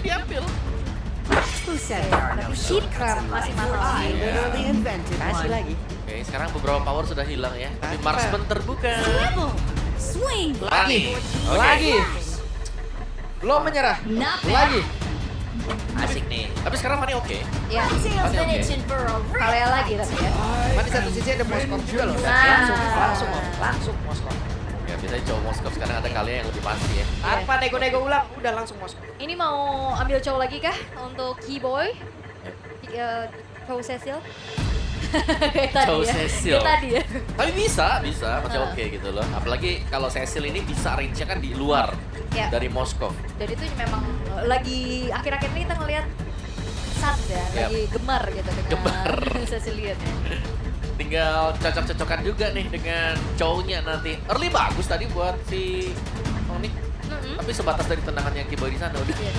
diambil. Who said there are no Sheet craft shortcuts in masih life? mahal I sih. literally invented Kasih one. lagi. Oke, sekarang beberapa power sudah hilang ya. Tapi Apa? marksman terbuka. Level. Swing. Lagi. Oke. Lagi. Belum menyerah. Not bad. Lagi. Asik nih. Tapi sekarang Fanny oke. Ya, Tails been itching for a Kalea lagi tapi ya. Mana satu sisi ada Moskov juga loh. Nah. Langsung Moskov. Ya biasanya cowok Moskov sekarang ada kalian yang lebih pasti ya. Tanpa nego-nego ulang, udah langsung Moskov. Ini mau ambil cowok lagi kah untuk Keyboy? Cowok Cecil? Kayak tadi Cowok ya. Cecil. Kayak tadi ya. Tapi bisa masih oke gitu loh. Apalagi kalau Cecil ini bisa range-nya kan di luar Ya. dari Moskov. Dan itu memang lagi akhir-akhir ini kita ngelihat Sun ya, Yap. lagi gemar gitu dengan Gemar. Cecilian ya. Tinggal cocok-cocokan juga nih dengan cowoknya nanti. Early bagus tadi buat si Onyx. Tapi sebatas dari tendangannya Keyboy di sana udah. Iya.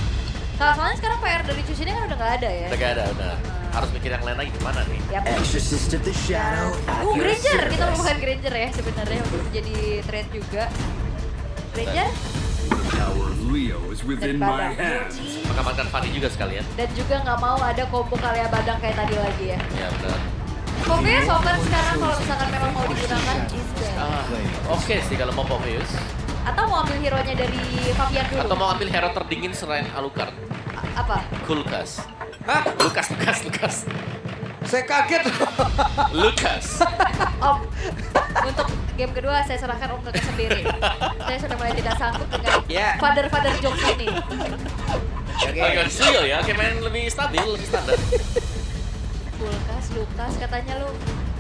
Soalnya sekarang PR dari Chushin kan udah nggak ada ya. Udah gak ada, udah. Harus mikir yang lain lagi gimana nih. Yap. Exorcist of the Shadow. at your Granger, kita service. melupakan Granger ya sebenarnya untuk jadi trade juga. Granger The power of Leo is within Dan my Badang. hands. Mengamankan Fanny juga sekalian. dan juga nggak mau ada combo Kalea Badang kayak tadi lagi ya. Ya benar. Pokoknya Sobat sekarang kalau misalkan memang mau digunakan Oke sih kalau mau Poveus. atau mau ambil hero-nya dari Fabian dulu. Atau mau ambil hero terdingin selain Alucard. Apa? Kulkas. Hah? Lukas. Saya kaget. Lukas. Om, untuk game kedua saya serahkan Om Kakak sendiri. Saya sudah mulai tidak sanggup dengan Ya. father jokes ini. Oke. Agak skill ya, oke main lebih stabil, lebih standar. Kulkas, Lukas, katanya lu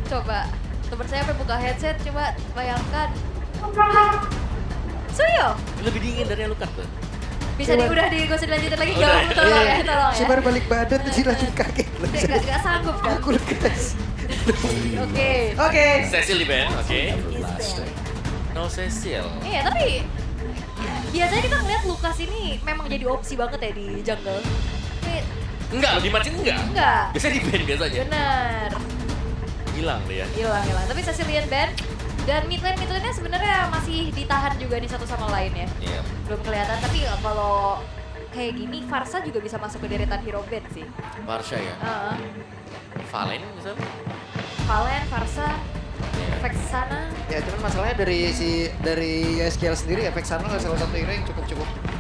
coba teman saya sampai buka headset, coba bayangkan. Suyo, Lebih dingin dari Alucard tuh. bisa udah gak usah dilanjutin lagi, Udah. tolong ya, tolong Si ya. baru balik badan terus lanjut kaget. Gak sanggup kan? Aku guys. Oke. Oke. Cecil di band, oke. No Cecil. Iya, tapi biasanya kita ngeliat Lukas ini memang jadi opsi banget ya di jungle. Tapi Enggak, di match ini enggak. enggak, Biasanya di band biasanya. bener. Hilang dia. Hilang. Tapi Cecilian band dan mid lane-nya sebenarnya masih ditahan juga nih satu sama lain ya. Iya. Belum kelihatan, tapi kalau kayak gini Farsa juga bisa masuk ke deretan hero band sih. Marsha ya. Heeh. Valen misalnya. Valen, Farsa, Iya. efek sana. Ya cuman masalahnya dari SKL sendiri efek sana adalah salah satu hero yang cukup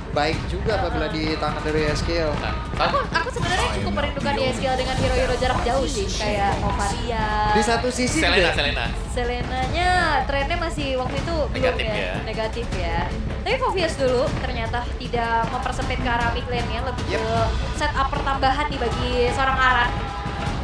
baik juga apabila di tangan dari SKL. Nah, Aku sebenarnya cukup merindukan ESL dengan hero-hero jarak jauh sih, kayak Novaria. Di satu sisi Selena. Selenanya trennya masih waktu itu belum Negatif ya, ya. negatif ya. Tapi Fovius dulu ternyata tidak mempersempit ke arah mid lane-nya, lebih Yep. ke setup pertambahan nih bagi seorang Aran.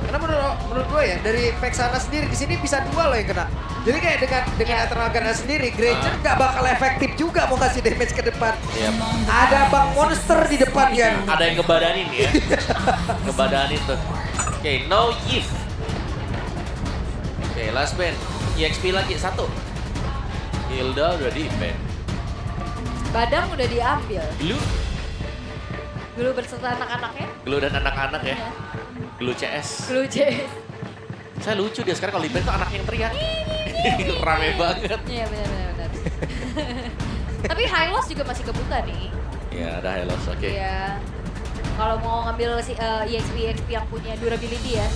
Karena menurut gue ya dari Vexana sendiri di sini bisa dua loh yang kena. Jadi kayak dengan Eternal Garden sendiri, Granger nggak bakal efektif juga mau kasih damage ke depan. Iya. Ada bang monster di depan kan. Ada yang ngebadanin ya. Ngebadanin tuh. Oke, no if. Oke, last band. EXP lagi satu. Hilda udah di band. Badang udah diambil. Glue Berserta anak-anaknya. Glue dan anak-anak ya. Iya. Glue CS. Blue Jays. Saya lucu dia sekarang kalau di band tuh anak yang teriak. Rame banget. Iya benar. Tapi High Loss juga masih kebuka nih. Ya, ada Helos. Oke. Iya. Kalau mau ngambil si EXP yang punya durability ya,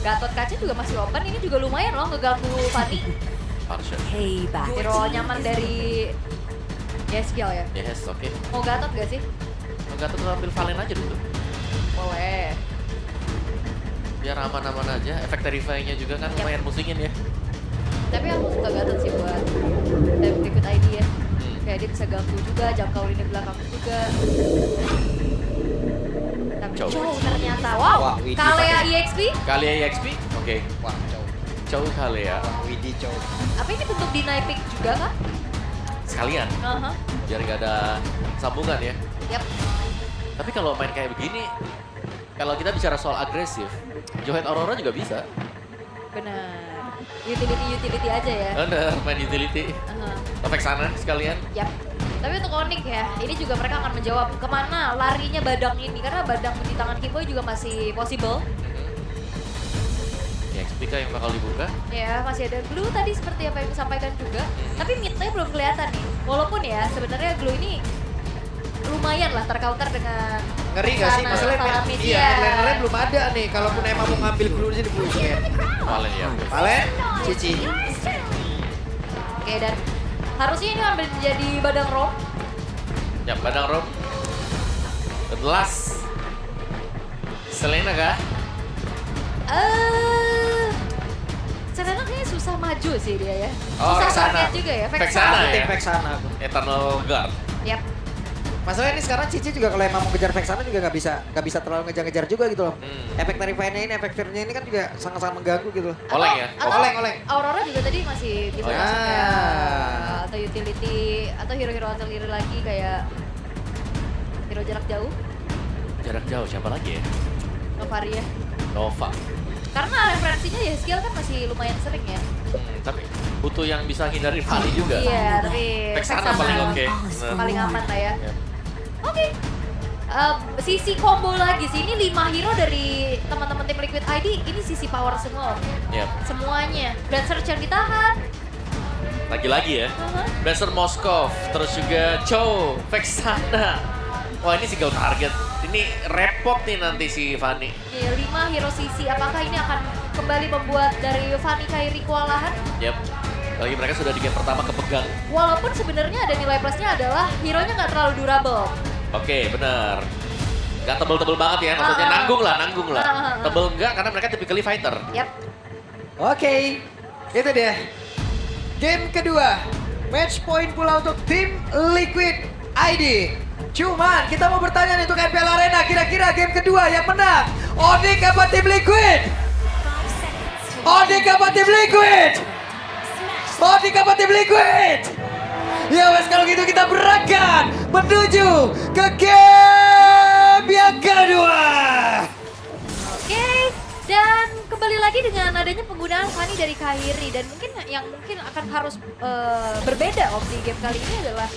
Gatot Kaca juga masih open. Ini juga lumayan loh ngeganggu Fanny. Marsha. Payback. Hero nyaman dari Yeskiel ya. Yes, oke. Mau Gatot gak sih? Enggak tuh ambil Valen aja dulu. Boleh. Biar aman-aman aja. Efek Terrify-nya juga kan lumayan musingin ya. Tapi aku suka Gatot sih buat ikut ID ya. Kayak dia bisa ganggu juga, jangkau lini belakang juga. Tapi Cow. Chow ternyata, wow, Wah, Widi Kalea pakai. EXP. Kali EXP? Oke. Wah, jauh. Cow kali ya. Widi jauh. Apa ini bentuk deny pick juga kah? Sekalian. Aha. Biar nggak ada sambungan ya. Yap. Tapi kalau main kayak begini, kalau kita bicara soal agresif, Johet Aurora juga bisa. Benar. Utility aja ya. Bener, main utility. Aha. Efek sana sekalian. Yap. Tapi untuk Onyx ya, ini juga mereka akan menjawab kemana larinya Badang ini. Karena Badang di tangan Keyboy juga masih possible. Ya, XPK yang bakal dibuka. Ya, masih ada Glue tadi seperti apa yang disampaikan juga. Tapi mid-nya belum kelihatan nih. Walaupun ya, sebenarnya Glue ini lumayan lah tercounter dengan Ngeri gak sih? Sana, Masalahnya Palamid, iya, ya. lain-lain belum ada nih. Kalaupun emang mau ngambil blue di sini blue ya. Valen ya. Valen, Cici. Oke, dan harusnya ini ambil jadi badang rom. Ya, Badang Rom. The last. Selena kah? Serena kayaknya susah maju sih dia ya. Oh, Susah Vexana. target juga ya. Vexana ya? Tim Vexana aku. Eternal Guard. Yap. Masalahnya ini sekarang Cici juga kalau emang mau ngejar Vexana juga nggak bisa terlalu ngejar-ngejar juga gitu loh. Efek Terrify-nya ini, efek Fear-nya ini kan juga sangat-sangat mengganggu gitu loh. Oleng ya? Atau Oleng. Aurora juga tadi masih bisa Oh, ya. masuk ya. Ah. Atau utility, atau hero-hero sendiri lagi kayak hero jarak jauh, Jarak jauh siapa lagi ya? Novaria. Nova. Karena referensinya ya skill kan masih lumayan sering ya. Tapi butuh yang bisa hindari Fanny juga. Iya, tapi Vexana paling oke. paling aman lah ya. Ya. Oke. Sisi combo lagi sih, ini 5 hero dari teman-teman tim Liquid ID, ini sisi power semua. Yap. Semuanya. Dan search yang ditahan. Lagi-lagi ya. Blaster Moskov, terus juga Cho, Vexana. Wah ini single target. Ini repot nih nanti si Fanny. Iya, 5 hero sisi. Apakah ini akan kembali membuat dari Fanny Kairi kewalahan? Yap. Lagi mereka sudah di game pertama kepegang. Walaupun sebenarnya ada nilai plusnya adalah hero-nya nggak terlalu durable. Oke, benar. Gak tebel-tebel banget ya, maksudnya nanggung lah. Tebel enggak karena mereka typically fighter. Yap. Oke, itu dia. Game kedua. Match point pula untuk tim Liquid ID. Cuman kita mau bertanya nih untuk MPL Arena, kira-kira game kedua yang menang Onyx apa tim Liquid? Onyx apa tim Liquid? Onyx apa tim Liquid? Ya wes kalau gitu kita berangkat menuju ke game yang kedua. Oke. Dan kembali lagi dengan adanya penggunaan Fanny dari Kairi dan mungkin akan harus berbeda opsi game kali ini adalah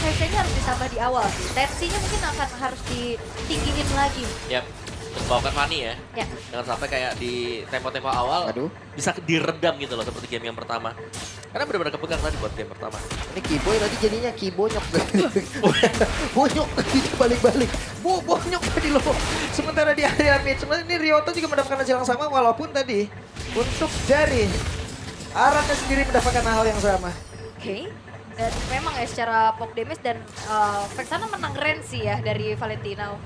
CC-nya harus ditambah di awal sih. Tensinya mungkin akan harus ditinggiin lagi. Yap. Terus bawakan Fanny ya. Ya. Jangan sampai kayak di tempo-tempo awal Aduh. bisa diredam gitu loh seperti game yang pertama. Karena benar-benar kepegang tadi buat game pertama. Ini Kiboy tadi jadinya Kibonyok. Bonyok tadi balik-balik. Bonyok tadi loh. Sementara di area mid. Sebenarnya ini Ryota juga mendapatkan hasil yang sama walaupun tadi untuk dari Arannya sendiri mendapatkan hal yang sama. Oke. Dan memang ya secara poke damage dan Vexana menang range sih ya dari Valentino.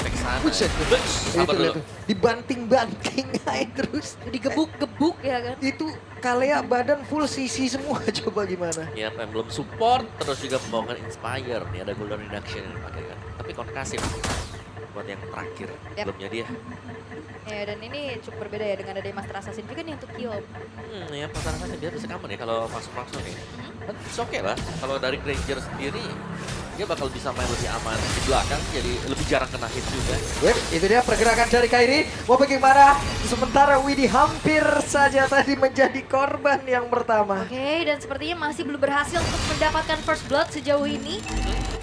Vexana. Buset. Sabar Itu dulu. lihat tuh. Dibanting-banting aja terus. Digebuk-gebuk ya kan. Itu Kalea badan full CC semua. Coba gimana? Ya, emblem support, terus juga membawakan Inspire. Nih ada Golden Reduction yang dipakai kan. Tapi konkasif buat yang terakhir. Yap. Belumnya dia. Ya dan ini cukup berbeda ya dengan adanya Master Assassin juga nih untuk Kyom. Ya pasangan dia bisa common ya kalau masuk-masuk nih. Kan oke lah. Kalau dari Granger sendiri, dia bakal bisa main lebih aman di belakang, jadi lebih jarang kena hit juga. Yep, itu dia pergerakan dari Kairi. Mau bagaimana? Sementara Widhi hampir saja tadi menjadi korban yang pertama. Oke, dan sepertinya masih belum berhasil untuk mendapatkan first blood sejauh ini.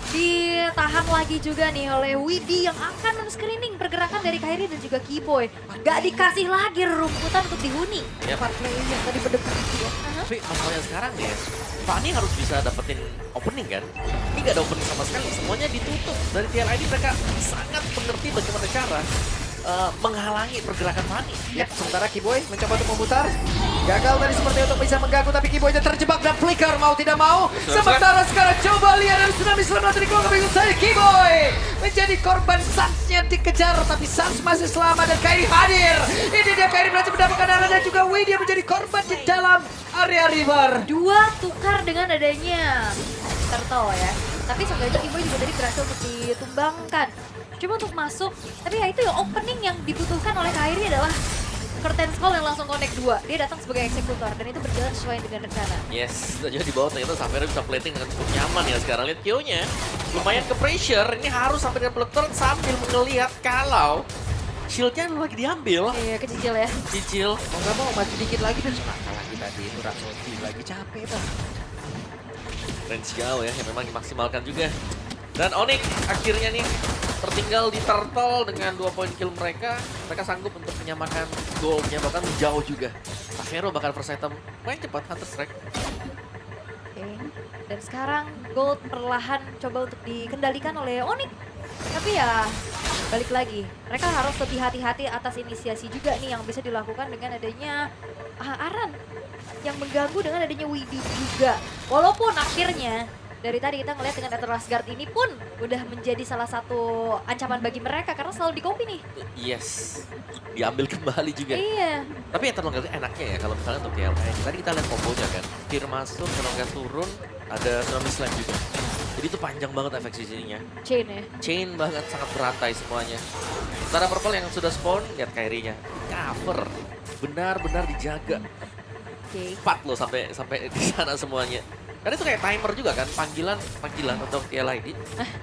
Ditahan lagi juga nih oleh Widhi yang akan men-screening pergerakan dari Kairi dan juga Kiboy. Gak dikasih lagi rumputan untuk dihuni. Yep. Yang tadi mendekati ya. Tapi masalahnya sekarang nih, Fanny harus bisa dapetin opening kan? Ini gak ada opening sama sekali, semuanya ditutup. Dari TLID mereka sangat mengerti bagaimana cara menghalangi pergerakan Fanny. Yep, sementara Kiboy mencoba untuk memutar. Gagal tadi seperti untuk bisa mengganggu, tapi Kiboynya terjebak dan flicker mau tidak mau. Sementara sekarang coba lihat dan tsunami selamat dari keluarga bingung saya. Kiboy menjadi korban Sans-nya dikejar, tapi Sans masih selamat dan Kairi hadir. Ini dia Kairi berhasil mendapatkan arah dan juga Widhi menjadi korban di dalam area river. Dua tukar dengan adanya Turtle ya. Tapi seenggaknya Kiboy juga tadi berhasil untuk ditumbangkan. Coba untuk masuk, tapi ya itu ya opening yang dibutuhkan oleh Kairi adalah Curtain Skull yang langsung connect 2. Dia datang sebagai eksekutor dan itu berjalan sesuai dengan rencana. Yes, dan juga di bawah ternyata Safira bisa plating dengan cukup nyaman ya sekarang. Lihat Q-nya, lumayan ke pressure. Ini harus sampai dengan Bloodthorn sambil melihat kalau shieldnya lagi diambil. Iya, kecil ya. Cicil. Mau nggak mau maju dikit lagi dan semangat lagi tadi itu Rhapsody lagi capek bang. Range jauh ya, yang memang dimaksimalkan juga. Dan Onyx akhirnya nih tertinggal di Turtle dengan 2 poin kill mereka. Mereka sanggup untuk menyamakan goalnya, bahkan jauh juga. Tavero bakal first item main cepat Hunter Strike. Oke. Dan sekarang Gold perlahan coba untuk dikendalikan oleh Onyx. Tapi ya balik lagi, mereka harus lebih hati-hati atas inisiasi juga nih yang bisa dilakukan dengan adanya Aran yang mengganggu dengan adanya Widhi juga. Walaupun akhirnya dari tadi kita ngeliat dengan Eternal Guard ini pun udah menjadi salah satu ancaman bagi mereka karena selalu di-copy nih. Yes, diambil kembali juga. Iya. Tapi Eternal Guard enaknya ya kalau misalnya untuk TLN. Tadi kita lihat kombonya kan, Fear masuk, Eternal Guard turun, ada Tsunami Slam juga. Jadi itu panjang banget efek sisinya. Chain ya. Chain banget, sangat berantai semuanya. Sementara Purple yang sudah spawn, lihat Kairi-nya. Cover, benar-benar dijaga. Oke. 4 loh sampai di sana semuanya. Karena itu kayak timer juga kan, panggilan untuk TLID.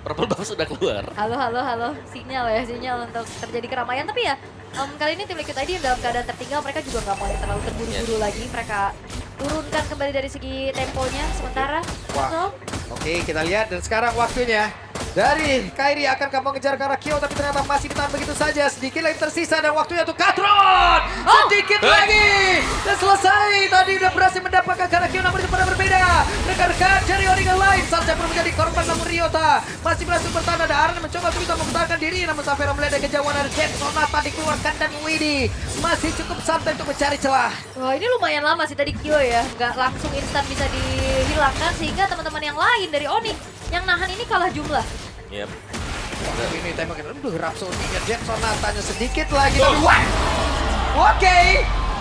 Purple Buff sudah keluar. Halo. Sinyal untuk terjadi keramaian. Tapi ya kali ini tim Liquid ID dalam keadaan tertinggal, mereka juga nggak mau terlalu terburu-buru lagi. Mereka turunkan kembali dari segi temponya sementara. Wah. So, Oke, kita lihat dan sekarang waktunya dari Kairi akan mengejar ke arah Kyo, tapi ternyata masih ditahan begitu saja. Sedikit lagi tersisa dan waktunya untuk Katron. Sedikit lagi dan selesai. Tadi udah berhasil mendapatkan ke arah Kyo, namun itu pada berbeda. Rekan-rekan cari Original lain. Saja perlu menjadi korban, namun Ryota masih berhasil bertahan. Ada Aran yang mencoba untuk bisa mempertahankan diri, namun Safero melihat ada kejauhan dari Jet Sonata dikeluarkan dan Widhi masih cukup santai untuk mencari celah. wah ini lumayan lama sih tadi Kyo ya, nggak langsung instan bisa dihilangkan sehingga teman-teman yang lain dari Onyx yang nahan ini kalah jumlah. Yep. Ini tembakan, Rhapsody-nya Jet Sonatanya sedikit lagi. Tapi wah! Oke,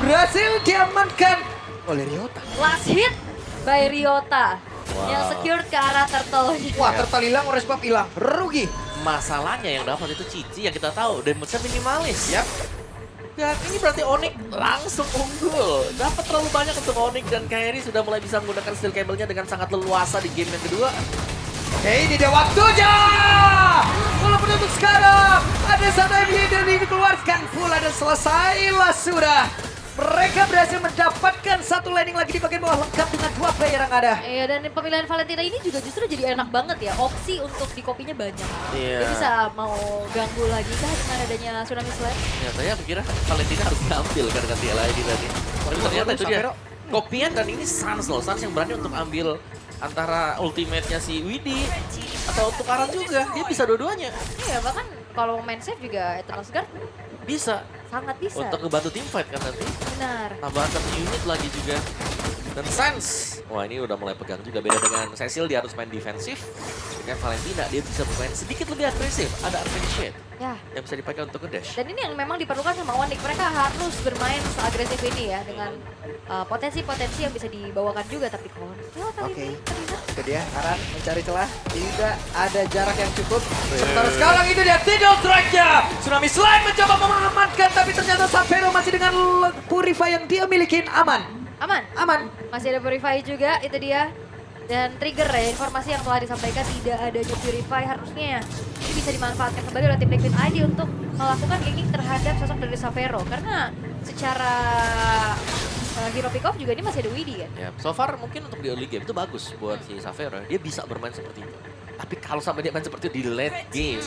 berhasil diamankan oleh Ryota. Last hit by Ryota Wow. yang secure ke arah turtle-nya. Wah, tertal hilang, oleh sebab hilang. Rugi. Masalahnya yang dapat itu Cici yang kita tahu, damage-nya minimalis. Yap. Dan ini berarti Onyx langsung unggul. Dapat terlalu banyak untuk Onyx dan Kairi sudah mulai bisa menggunakan steel cable-nya dengan sangat leluasa di game yang kedua. Oke, ini dia waktunya. Walaupun untuk sekarang ada satu MJ dan dikeluarkan pula dan selesailah sudah. Mereka berhasil mendapatkan satu landing lagi di bagian bawah lengkap dengan 2 player yang ada. Iya, dan pemilihan Valentina ini juga justru jadi enak banget ya. Opsi untuk di kopinya banyak. Iya. Dia bisa mau ganggu lagi kah dengan adanya Tsunami Slam? Ya, saya kira Valentina harus diambil kan dengan TLID tadi. Tapi ternyata itu dia. Kopian dan ini Sans loh. Sans yang berani untuk ambil antara ultimate-nya si Widhi atau untuk Aran juga. Dia bisa dua-duanya. Iya, bahkan kalau main save juga Eternal Guard Bisa. sangat bisa. Untuk ngebantu tim fight kan nanti. Benar. Tambahan 1 unit lagi juga. Dan Sans. Wah ini udah mulai pegang juga. Beda dengan Cecil, dia harus main defensif. Dengan Valentina, dia bisa bermain sedikit lebih agresif. Ada Arcane Shade Ya. yang bisa dipakai untuk ngedash. Dan ini yang memang diperlukan sama Onyx. Mereka harus bermain seagresif ini ya. Dengan potensi-potensi yang bisa dibawakan juga. Tapi Konsil kali Oke. ini terlihat. Itu dia, Aran mencari celah. Tidak ada jarak yang cukup. Sementara sekarang itu dia Tidal Strike-nya. Tsunami Slime mencoba mengamankan, tapi ternyata Safero masih dengan Purify yang dia milikin aman. Aman. Aman. Masih ada Purify juga, itu dia. Dan trigger ya, informasi yang telah disampaikan tidak adanya Purify harusnya ini bisa dimanfaatkan kembali oleh tim Liquid ID untuk melakukan ganking terhadap sosok dari Safero. Karena secara hero pick off juga ini masih ada Widhi kan. Ya, so far mungkin untuk di early game itu bagus buat si Safero. Dia bisa bermain seperti itu. Tapi kalau sampai dia main seperti itu di late game,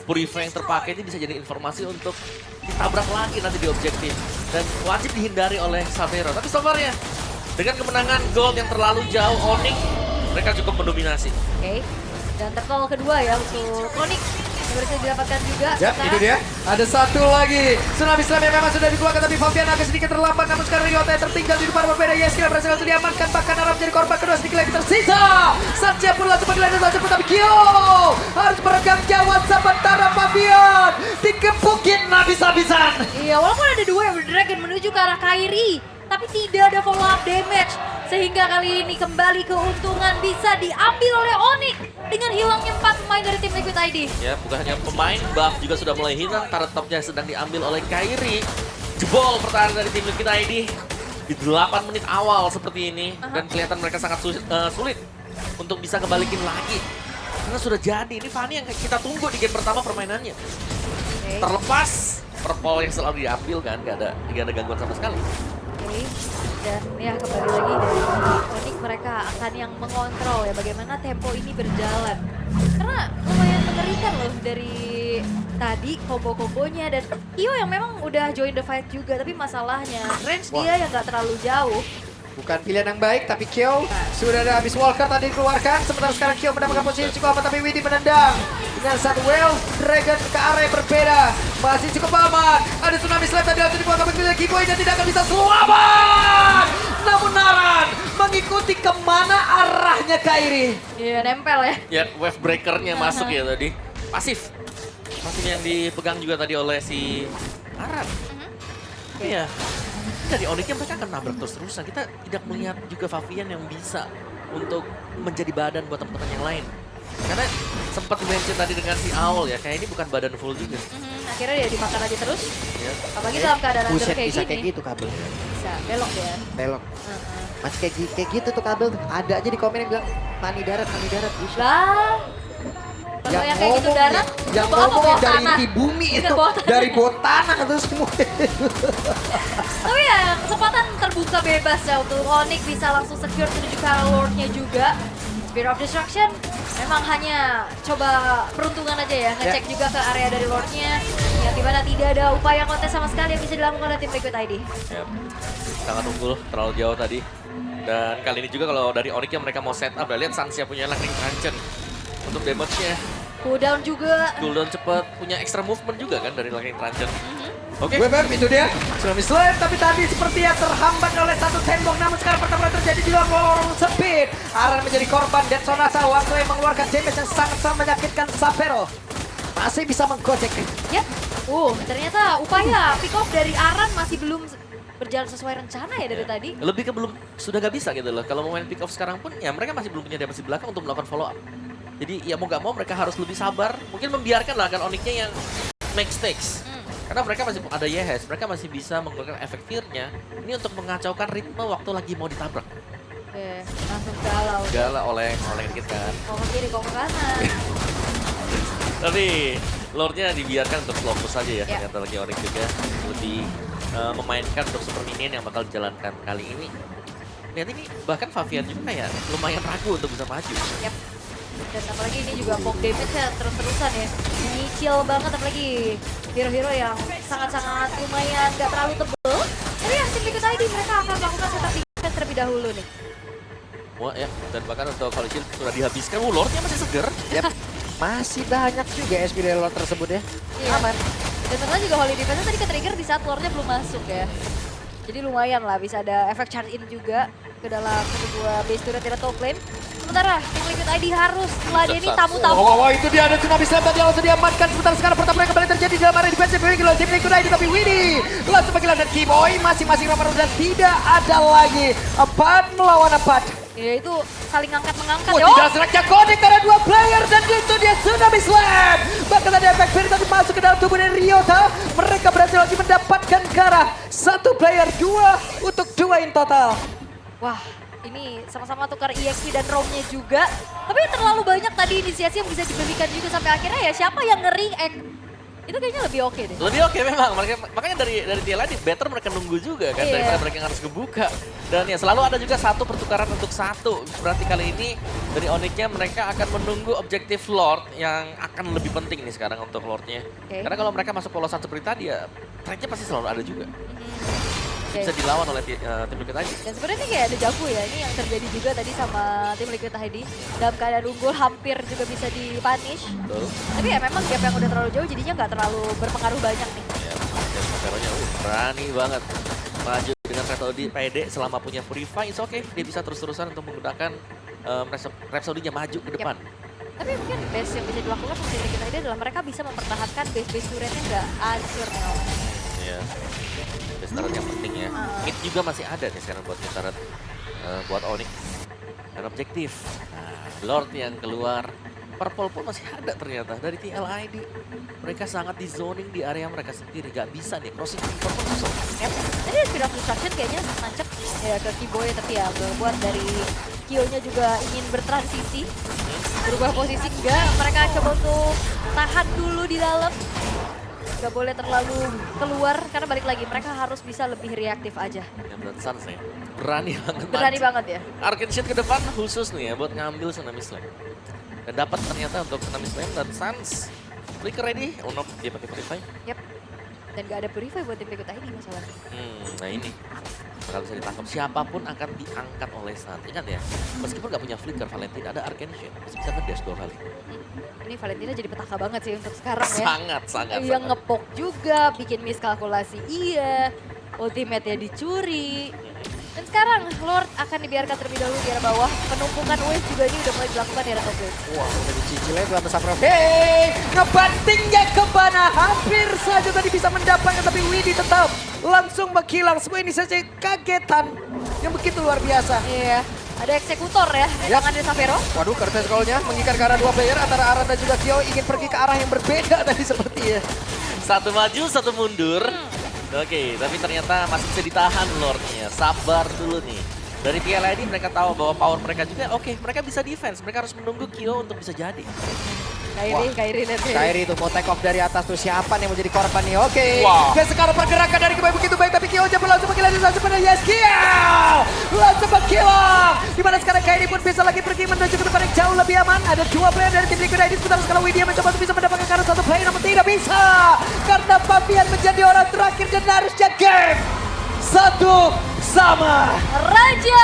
Purify yang terpakai ini bisa jadi informasi untuk ditabrak lagi nanti di objektif. Dan wajib dihindari oleh Safero. Tapi so far ya, dengan kemenangan gold yang terlalu jauh, Onyx, mereka cukup mendominasi. Oke. Dan tertol kedua ya untuk Onyx yang berhasil didapatkan juga. Ya, Sementara- itu dia. Ada satu lagi. Tsunami Slam yang memang sudah dikeluarkan, tapi Fabian agak sedikit terlambat. Namun sekarang Ryota yang tertinggal di depan berbeda. Yes, kira berhasil untuk diamankan. Bahkan Aram menjadi korban kedua, sedikit lagi tersisa. Satya pun langsung panggilan dan cepat, tapi Kyo harus meregang jawab sementara Fabian dikepukin habis-habisan. Iya, walaupun ada dua yang berdragon menuju ke arah Kairi, tapi tidak ada follow up damage. Sehingga kali ini kembali keuntungan bisa diambil oleh Onyx dengan hilangnya 4 pemain dari tim Liquid ID. Ya, bukan hanya pemain, buff juga sudah mulai hilang. Turret topnya sedang diambil oleh Kairi. Jebol pertahanan dari tim Liquid ID di 8 menit awal seperti ini. Dan kelihatan mereka sangat sulit untuk bisa ngebalikin lagi. Karena sudah jadi, ini Fanny yang kita tunggu di game pertama permainannya. Oke. Terlepas purple yang selalu diambil kan, gak ada gangguan sama sekali. Oke. Dan ya kembali lagi dari Onyx, mereka akan yang mengontrol ya bagaimana tempo ini berjalan. Karena lumayan mengerikan loh dari tadi combo-kombonya, dan Kyo yang memang udah join the fight juga, tapi masalahnya range dia yang gak terlalu jauh. Bukan pilihan yang baik, tapi Kyo sudah ada habis Walker tadi dikeluarkan. Sementara sekarang Kyo mendapatkan posisi cukup aman, tapi Widi menendang dengan satu Well Dragon ke area berbeda. Masih cukup aman. Ada Tsunami Slam tadi langsung dikeluarkan oleh Kiboy dan tidak akan bisa selamat. Namun Naran mengikuti kemana arahnya Kairi. Iya, nempel ya. Ya, wave breakernya masuk ya tadi. Pasif. Pasif yang dipegang juga tadi oleh si Aran. Iya. Dari Onyxnya mereka akan nabrak terus-terusan. Kita tidak melihat juga Favian yang bisa untuk menjadi badan buat teman-teman yang lain. Karena sempat dimention tadi dengan si Owl ya, kayak ini bukan badan full juga. Akhirnya dia dimakan aja terus. Ya. Apalagi dalam keadaan under Buset, kayak bisa gini. kayak gitu kabel. Bisa, belok ya. Belok. Masih kayak gitu tuh kabel. Ada aja di komen yang bilang mani darat, buset. Lah, kalau yang kayak gitu darat, yang bawa apa, ngomong bawa dari tanah? di bumi Bukan itu, bawa tanah. dari bawah tanah terus semua. Tapi ya kesempatan terbuka bebas ya untuk Onyx bisa langsung secure menuju ke arah Lord-nya juga. Spear of Destruction memang hanya coba peruntungan aja ya, ngecek juga ke area dari Lord-nya. Yang dimana tidak ada upaya kontes sama sekali yang bisa dilakukan oleh tim Liquid ID. Ya, sangat unggul, terlalu jauh tadi. Dan kali ini juga kalau dari Onyx yang mereka mau set up, lihat Sansia punya Lightning Truncheon untuk damage-nya. Cooldown juga. Cooldown cepet, punya extra movement juga kan dari Lightning Truncheon. Oke. Webem itu dia, Tsunami Slam, tapi tadi sepertinya terhambat oleh satu tembok. Namun sekarang pertempuran terjadi di luar lorong speed. Aran menjadi korban, Dead Sonasa langsung mengeluarkan damage yang sangat-sangat menyakitkan Sapero. Masih bisa menggocek. Ya, ternyata upaya pick off dari Aran masih belum berjalan sesuai rencana ya dari tadi. Lebih ke belum, sudah gak bisa gitu loh. Kalau mau main pick off sekarang pun, ya mereka masih belum punya damage di belakang untuk melakukan follow up. Jadi ya mau gak mau mereka harus lebih sabar. Mungkin membiarkan lah kan Onyx-nya yang make stakes. Karena mereka masih ada Yehes, mereka masih bisa menggunakan efek fear-nya. Ini untuk mengacaukan ritme waktu lagi mau ditabrak. Oke, langsung galau. Gala oleh dikit kan. Kok ke kiri, kok ke kanan. Tapi Lord-nya dibiarkan untuk slow push saja ya. Ya. Ternyata lagi Onyx juga lebih memainkan untuk super minion yang bakal dijalankan kali ini. Lihat ini, bahkan Favian juga kayak lumayan ragu untuk bisa maju. Yap. Dan apalagi ini juga poke damage-nya terus-terusan ya. Nyicil banget apalagi hero-hero yang sangat-sangat lumayan gak terlalu tebel. Tapi ya tim Liquid ID mereka akan melakukan setup defense terlebih dahulu nih. Wah ya, dan bahkan untuk Collision sudah dihabiskan. Lord-nya masih seger. Yap. Masih banyak juga SP dari Lord tersebut ya. Iya. Aman. Dan ternyata juga Holy Defense tadi ke-trigger di saat Lord-nya belum masuk ya. Jadi lumayan lah bisa ada efek charge in juga ke dalam sebuah base turret atau top lane. Sementara tim Liquid ID harus meladeni tamu-tamu. Oh, itu dia ada Tsunami Slam tadi langsung diamankan. Sementara sekarang pertempuran kembali terjadi di dalam area defensive dari tim Liquid ID. Tapi Widi langsung kehilangan Kiboy. Masing-masing nomor dan tidak ada lagi 4 melawan 4. Ya itu saling angkat-mengangkat Oh, ya. tidak sengaja connect karena 2 player dan itu dia Tsunami Slam. Bahkan ada efek Fear tadi masuk ke dalam tubuh dari Ryota. Mereka berhasil lagi mendapatkan Kara. 1 player 2 untuk 2 in total. Wah, ini sama-sama tukar EXP dan ROM-nya juga. Tapi terlalu banyak tadi inisiasi yang bisa diberikan juga sampai akhirnya ya siapa yang nge-react. Itu kayaknya lebih oke deh. Lebih oke memang, makanya dari TLA better mereka nunggu juga kan, Iya. daripada mereka yang harus kebuka. Dan ya selalu ada juga satu pertukaran untuk satu. Berarti kali ini dari Onyx-nya mereka akan menunggu objektif Lord yang akan lebih penting nih sekarang untuk Lord-nya. Oke. Karena kalau mereka masuk polosan seperti tadi ya, trade-nya pasti selalu ada juga. Oke. Bisa dilawan oleh tim Liquid ID. Dan sebenarnya ini kayak ada jago ya, ini yang terjadi juga tadi sama tim Liquid ID. Dalam keadaan unggul hampir juga bisa di-punish. Betul. Tapi ya memang gap yang udah terlalu jauh jadinya nggak terlalu berpengaruh banyak nih. Ya, dan Sapero-nya berani banget maju dengan Rhapsody PD selama punya Purify, it's okay. Dia bisa terus-terusan untuk menggunakan Rhapsody-nya maju ke depan. Tapi mungkin base yang bisa dilakukan untuk tim Liquid ID adalah mereka bisa mempertahankan base-base turretnya nggak hancur nih. Ya, turret yang penting ya. Mid juga masih ada nih sekarang buat turret buat Onyx. Dan objektif. Nah, Lord yang keluar. Purple pun masih ada ternyata dari TLID. Mereka sangat di zoning di area mereka sendiri. Gak bisa nih crossing Purple susah. Yep. Tadi Speed of Destruction kayaknya nancep ya ke Kiboy tapi ya buat dari Kyo-nya juga ingin bertransisi. Berubah posisi enggak, mereka coba untuk tahan dulu di dalam. Gak boleh terlalu keluar karena balik lagi mereka harus bisa lebih reaktif aja. Yang dan Sans nih, berani banget. Berani maju. banget ya. Arcane Shield ke depan khusus nih ya buat ngambil Tsunami Slam. Dan dapat ternyata untuk Tsunami Slam dan Sans. Flicker ready, Unob dia pakai Purify. Yep. Dan gak ada purify buat tim Liquid ID masalahnya. Nah ini bakal bisa ditangkap, siapapun akan diangkat oleh Saat. Ingat ya, meskipun gak punya flicker, Valentina ada Arcane Shield, masih bisa nge-dash 2 kali. Ini Valentina jadi petaka banget sih untuk sekarang ya. Sangat. Yang ngepok juga, bikin miskalkulasi iya, ultimate-nya dicuri. Dan sekarang Lord akan dibiarkan terlebih dahulu di arah bawah. Penumpukan wave juga ini udah mulai dilakukan di arah top lane. Wah, udah dicicilnya dua Saprof. Hey, ngebantingnya ke mana? Hampir saja tadi bisa mendapatkan, tapi Widi tetap langsung menghilang. Semua ini saja kagetan yang begitu luar biasa. Iya, ada eksekutor ya di Yap. tangan dari Savero. Waduh, curtain call-nya mengikat ke arah dua player antara Aran dan juga Kyo ingin pergi ke arah yang berbeda tadi sepertinya. Satu maju, satu mundur. Oke, tapi ternyata masih bisa ditahan Lordnya. Sabar dulu nih. Dari PLID mereka tahu bahwa power mereka juga oke, mereka bisa defense. Mereka harus menunggu Kyo untuk bisa jadi. Kairi lihat ya. Kairi itu mau take off dari atas tuh, siapa nih yang mau jadi korban nih? Oke. Wow. Dan sekarang pergerakan dari Kyo begitu baik, tapi Kyo aja langsung menghilang langsung pada Yes Kyo. Langsung menghilang. Dimana sekarang Kairi pun bisa lagi pergi menuju ke tempat yang jauh lebih aman. Ada dua player dari tim Liquid ID, sementara sekarang Widya mencoba untuk bisa mendapatkan karena satu player, namun tidak bisa. Karena Fabian menjadi orang terakhir dan harusnya game satu sama. Raja